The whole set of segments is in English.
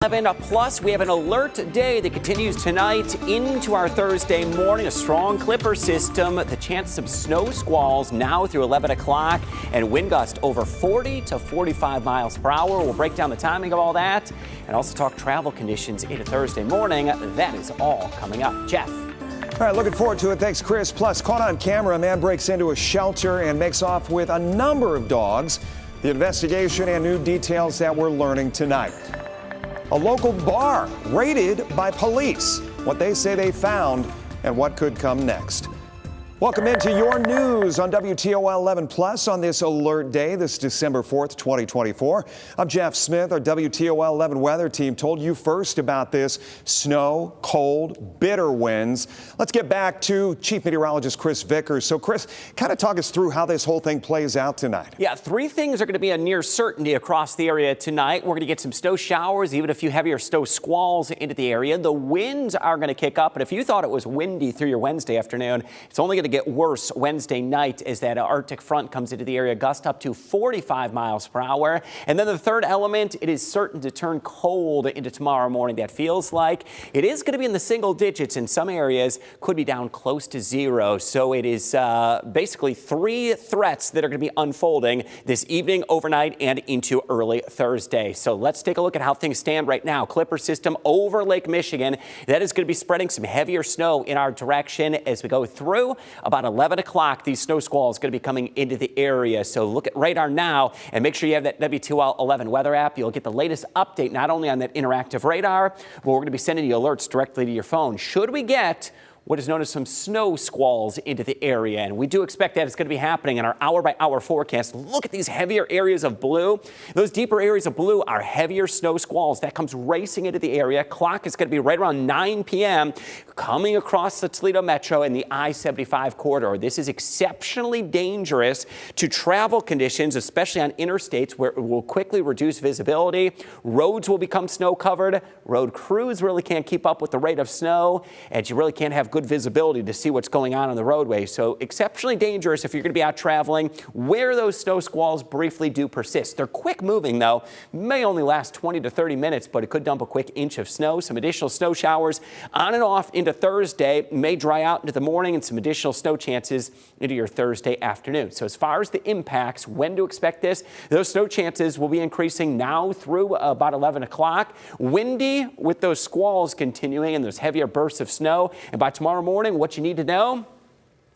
Plus, we have an alert day that continues tonight into our Thursday morning. A strong clipper system, the chance of snow squalls now through 11 o'clock, and wind gust over 40 to 45 miles per hour. We'll break down the timing of all that and also talk travel conditions into Thursday morning. That is all coming up. Jeff. All right, looking forward to it. Thanks, Chris. Plus, caught on camera, a man breaks into a shelter and makes off with a number of dogs. The investigation and new details that we're learning tonight. A local bar raided by police. What they say they found and what could come next. Welcome into your news on WTOL 11 Plus on this alert day, this December 4th, 2024. I'm Jeff Smith. Our WTOL 11 weather team told you first about this snow, cold, bitter winds. Let's get back to Chief Meteorologist Chris Vickers. So, Chris, kind of talk us through how this whole thing plays out tonight. Yeah, three things are going to be a near certainty across the area tonight. We're going to get some snow showers, even a few heavier snow squalls into the area. The winds are going to kick up, and if you thought it was windy through your Wednesday afternoon, it's only going to get worse Wednesday night as that Arctic front comes into the area, gust up to 45 miles per hour. And then the third element, it is certain to turn cold into tomorrow morning. That feels like it is going to be in the single digits in some areas, could be down close to zero. So it is basically three threats that are going to be unfolding this evening, overnight, and into early Thursday. So let's take a look at how things stand right now. Clipper system over Lake Michigan. That is going to be spreading some heavier snow in our direction as we go through. About 11 o'clock, these snow squalls are going to be coming into the area. So look at radar now and make sure you have that WTOL 11 weather app. You'll get the latest update not only on that interactive radar, but we're going to be sending you alerts directly to your phone. Should we get what is known as some snow squalls into the area, and we do expect that it's going to be happening in our hour-by-hour forecast. Look at these heavier areas of blue. Those deeper areas of blue are heavier snow squalls. That comes racing into the area. Clock is going to be right around 9 p.m. coming across the Toledo Metro and the I-75 corridor. This is exceptionally dangerous to travel conditions, especially on interstates where it will quickly reduce visibility. Roads will become snow-covered. Road crews really can't keep up with the rate of snow, and you really can't have good visibility to see what's going on the roadway. So exceptionally dangerous if you're going to be out traveling where those snow squalls briefly do persist. They're quick moving though, may only last 20 to 30 minutes, but it could dump a quick inch of snow. Some additional snow showers on and off into Thursday, may dry out into the morning, and some additional snow chances into your Thursday afternoon. So as far as the impacts, when to expect this, those snow chances will be increasing now through about 11 o'clock. Windy with those squalls continuing and those heavier bursts of snow. And by tomorrow morning, what you need to know,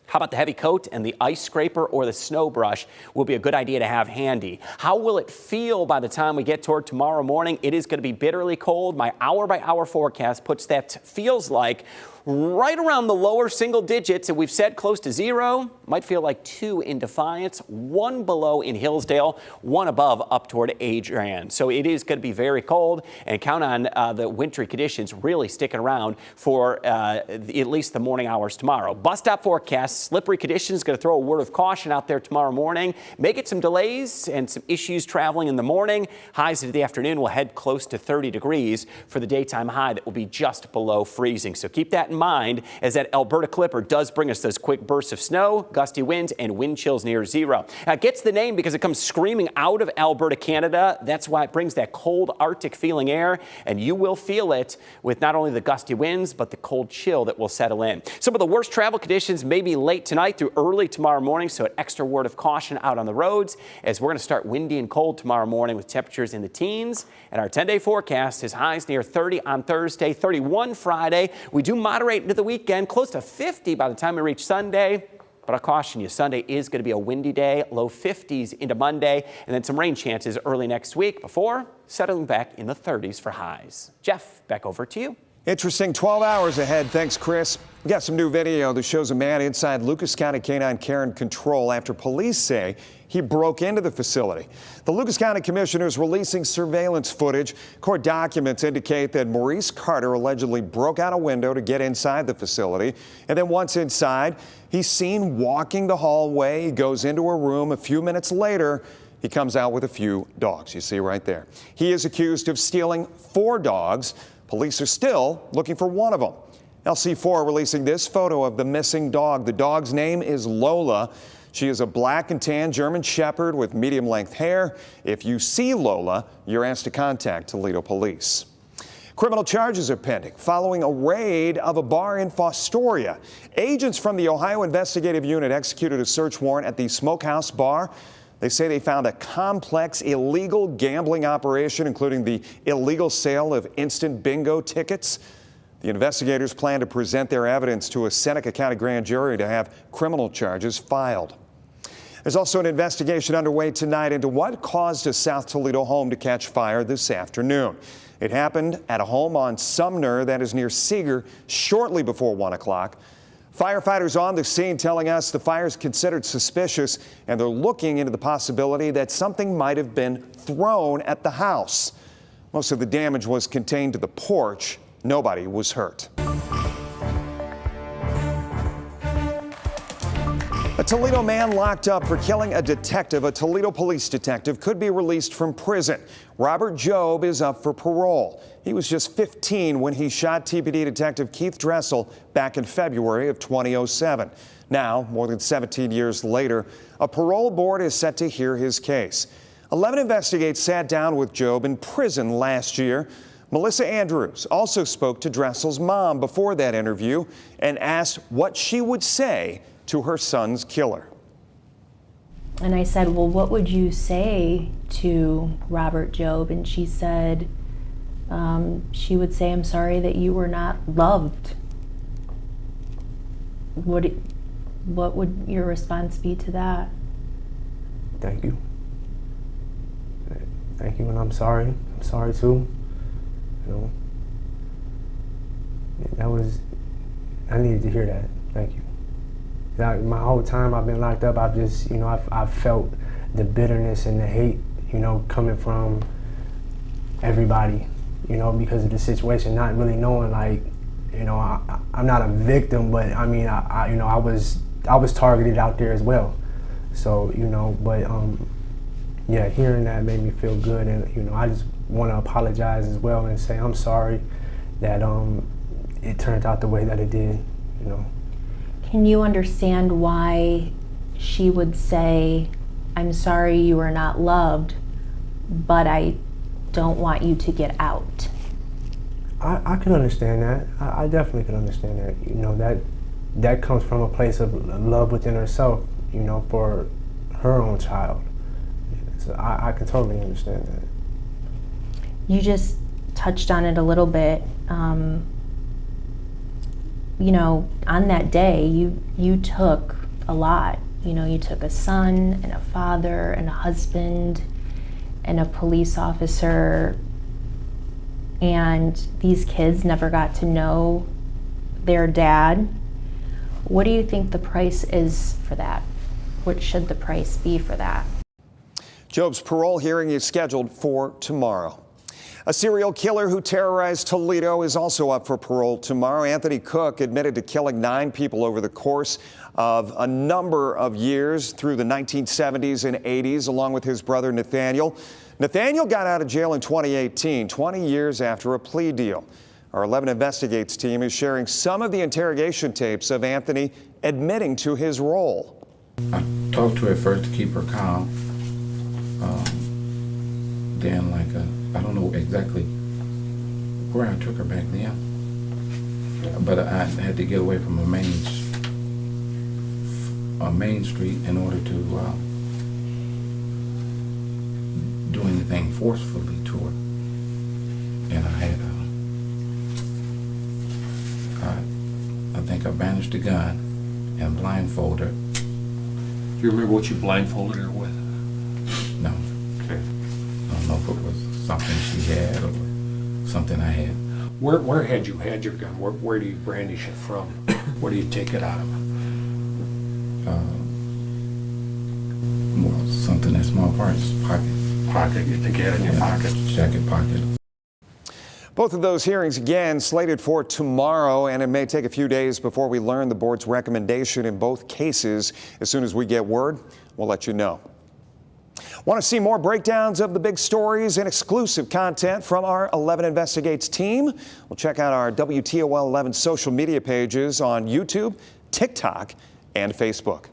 how about the heavy coat and the ice scraper or the snow brush will be a good idea to have handy. How will it feel by the time we get toward tomorrow morning? It is going to be bitterly cold. My hour-by-hour forecast puts that feels like right around the lower single digits, and we've said close to zero. Might feel like 2 in Defiance, 1 below in Hillsdale, 1 above up toward Adrian. So it is going to be very cold, and count on the wintry conditions really sticking around for at least the morning hours tomorrow. Bus stop forecast, slippery conditions, going to throw a word of caution out there tomorrow morning. May get some delays and some issues traveling in the morning. Highs into the afternoon will head close to 30 degrees for the daytime high that will be just below freezing. So keep that in mind as that Alberta Clipper does bring us those quick bursts of snow, gusty winds, and wind chills near zero. Now, it gets the name because it comes screaming out of Alberta, Canada. That's why it brings that cold Arctic feeling air, and you will feel it with not only the gusty winds, but the cold chill that will settle in. Some of the worst travel conditions may be late tonight through early tomorrow morning, so an extra word of caution out on the roads as we're going to start windy and cold tomorrow morning with temperatures in the teens. And our 10-day forecast is highs near 30 on Thursday, 31 Friday. We do moderate into the weekend, close to 50 by the time we reach Sunday. But I'll caution you, Sunday is going to be a windy day, low 50s into Monday, and then some rain chances early next week before settling back in the 30s for highs. Jeff, back over to you. Interesting 12 hours ahead. Thanks, Chris. We got some new video that shows a man inside Lucas County Canine Care and Control after police say he broke into the facility. The Lucas County Commissioner is releasing surveillance footage. Court documents indicate that Maurice Carter allegedly broke out a window to get inside the facility. And then once inside, he's seen walking the hallway. He goes into a room. A few minutes later, he comes out with a few dogs. You see right there. He is accused of stealing 4 dogs. Police are still looking for one of them. LC4 releasing this photo of the missing dog. The dog's name is Lola. She is a black and tan German Shepherd with medium-length hair. If you see Lola, you're asked to contact Toledo Police. Criminal charges are pending following a raid of a bar in Fostoria. Agents from the Ohio Investigative Unit executed a search warrant at the Smokehouse Bar. They say they found a complex illegal gambling operation, including the illegal sale of instant bingo tickets. The investigators plan to present their evidence to a Seneca County grand jury to have criminal charges filed. There's also an investigation underway tonight into what caused a South Toledo home to catch fire this afternoon. It happened at a home on Sumner that is near Seeger shortly before 1 o'clock. Firefighters on the scene telling us the fire is considered suspicious, and they're looking into the possibility that something might have been thrown at the house. Most of the damage was contained to the porch. Nobody was hurt. A Toledo man locked up for killing a detective, a Toledo police detective, could be released from prison. Robert Jobe is up for parole. He was just 15 when he shot TPD detective Keith Dressel back in February of 2007. Now, more than 17 years later, a parole board is set to hear his case. 11 Investigates sat down with Jobe in prison last year. Melissa Andrews also spoke to Dressel's mom before that interview and asked what she would say to her son's killer. And I said, well, what would you say to Robert Jobe? And she said, she would say, I'm sorry that you were not loved. What would your response be to that? Thank you. Thank you, and I'm sorry. I'm sorry too. You know, I needed to hear that. Thank you. My whole time I've been locked up, I've just, I've felt the bitterness and the hate, coming from everybody, because of the situation, not really knowing, like, I'm not a victim, but I mean, I was targeted out there as well. So, yeah, hearing that made me feel good, and I just want to apologize as well and say I'm sorry that it turned out the way that it did. Can you understand why she would say, I'm sorry you were not loved, but I don't want you to get out? I can understand that. I definitely can understand that. That comes from a place of love within herself, for her own child. So I can totally understand that. You just touched on it a little bit. On that day, you took a lot. You took a son and a father and a husband and a police officer, and these kids never got to know their dad. What do you think the price is for that? What should the price be for that? Jobe's parole hearing is scheduled for tomorrow. A serial killer who terrorized Toledo is also up for parole tomorrow. Anthony Cook admitted to killing 9 people over the course of a number of years through the 1970s and 80s, along with his brother Nathaniel. Nathaniel got out of jail in 2018, 20 years after a plea deal. Our 11 Investigates team is sharing some of the interrogation tapes of Anthony admitting to his role. I talked to her first to keep her calm. Then, I don't know exactly where I took her back then, but I had to get away from a main street in order to do anything forcefully to her. And I think I banished a gun and blindfolded her. Do you remember what you blindfolded her with? No. Okay. I don't know if it was something she had or something I had. Where had you had your gun? Where do you brandish it from? Where do you take it out of? Well, something in small parts, pocket. Pocket? You think you had it in your pocket? Jacket pocket. Both of those hearings again slated for tomorrow, and it may take a few days before we learn the board's recommendation in both cases. As soon as we get word, we'll let you know. Want to see more breakdowns of the big stories and exclusive content from our 11 Investigates team? Well, check out our WTOL 11 social media pages on YouTube, TikTok, and Facebook.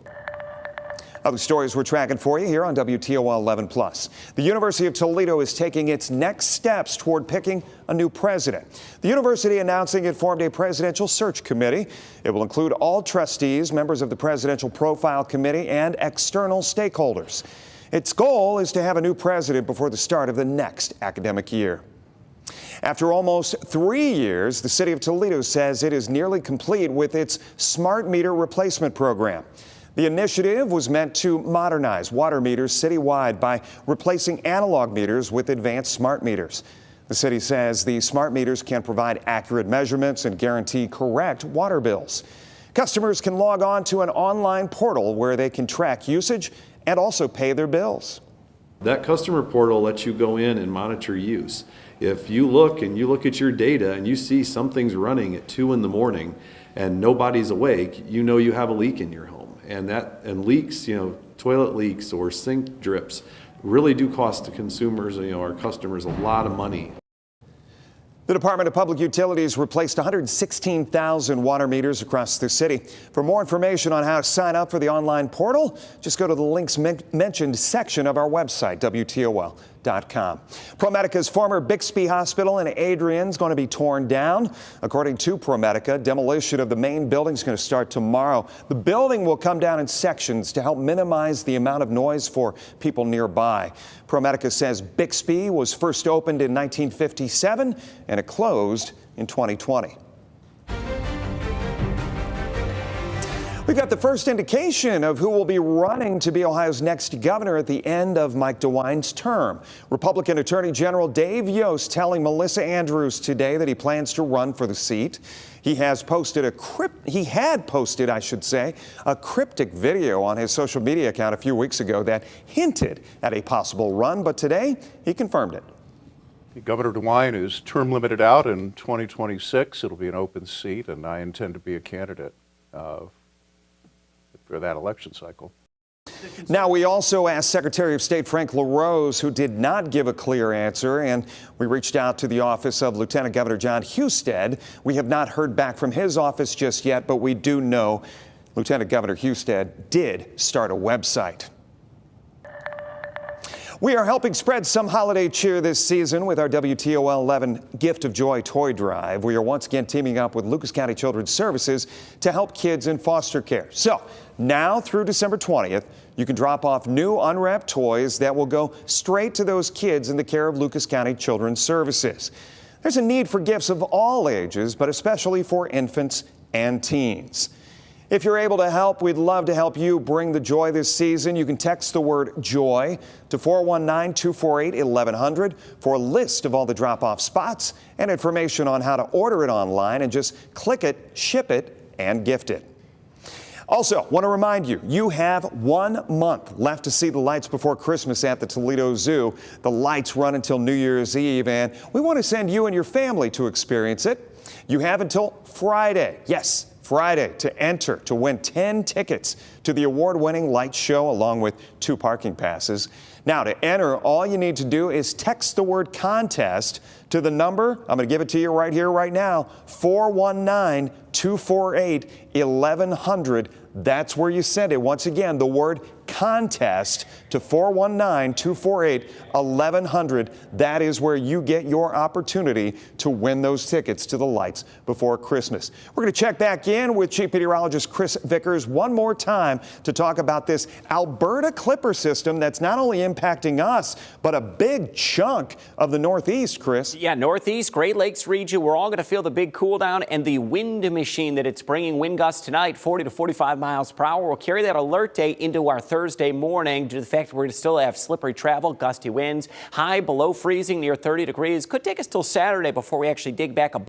Other stories we're tracking for you here on WTOL 11 Plus. The University of Toledo is taking its next steps toward picking a new president. The university announcing it formed a presidential search committee. It will include all trustees, members of the Presidential Profile Committee, and external stakeholders. Its goal is to have a new president before the start of the next academic year. After almost 3 years, the city of Toledo says it is nearly complete with its smart meter replacement program. The initiative was meant to modernize water meters citywide by replacing analog meters with advanced smart meters. The city says the smart meters can provide accurate measurements and guarantee correct water bills. Customers can log on to an online portal where they can track usage and also pay their bills. That customer portal lets you go in and monitor use. If you look at your data and you see something's running at 2 in the morning and nobody's awake, you know you have a leak in your home. And leaks, toilet leaks or sink drips really do cost the consumers, our customers, a lot of money. The Department of Public Utilities replaced 116,000 water meters across the city. For more information on how to sign up for the online portal, just go to the links mentioned section of our website, WTOL.com. ProMedica's former Bixby Hospital in Adrian is going to be torn down. According to ProMedica, demolition of the main building is going to start tomorrow. The building will come down in sections to help minimize the amount of noise for people nearby. ProMedica says Bixby was first opened in 1957 and it closed in 2020. We've got the first indication of who will be running to be Ohio's next governor at the end of Mike DeWine's term. Republican Attorney General Dave Yost telling Melissa Andrews today that he plans to run for the seat. He had posted a cryptic video on his social media account a few weeks ago that hinted at a possible run, but today he confirmed it. Governor DeWine is term limited out in 2026. It'll be an open seat, and I intend to be a candidate for that election cycle. Now, we also asked Secretary of State Frank LaRose, who did not give a clear answer, and we reached out to the office of Lieutenant Governor John Husted. We have not heard back from his office just yet, but we do know Lieutenant Governor Husted did start a website. We are helping spread some holiday cheer this season with our WTOL 11 Gift of Joy toy drive. We are once again teaming up with Lucas County Children's Services to help kids in foster care. So now through December 20th, you can drop off new unwrapped toys that will go straight to those kids in the care of Lucas County Children's Services. There's a need for gifts of all ages, but especially for infants and teens. If you're able to help, we'd love to help you bring the joy this season. You can text the word JOY to 419-248-1100 for a list of all the drop-off spots and information on how to order it online, and just click it, ship it, and gift it. Also, want to remind you, you have 1 month left to see the lights before Christmas at the Toledo Zoo. The lights run until New Year's Eve, and we want to send you and your family to experience it. You have until Friday. Yes, Friday to enter to win 10 tickets to the award-winning light show along with 2 parking passes. Now, to enter, all you need to do is text the word contest to the number, I'm going to give it to you right here, right now, 419-248-1100. That's where you send it. Once again, the word contest to 419-248-1100. That is where you get your opportunity to win those tickets to the lights before Christmas. We're going to check back in with Chief Meteorologist Chris Vickers one more time to talk about this Alberta Clipper system that's not only impacting us, but a big chunk of the Northeast, Chris. Yeah, Northeast, Great Lakes region. We're all going to feel the big cool down and the wind machine that it's bringing. Wind gusts tonight, 40 to 45 miles per hour. We'll carry that alert day into our Thursday morning due to the fact that we're going to still have slippery travel, gusty winds, high below freezing near 30 degrees. Could take us till Saturday before we actually dig back a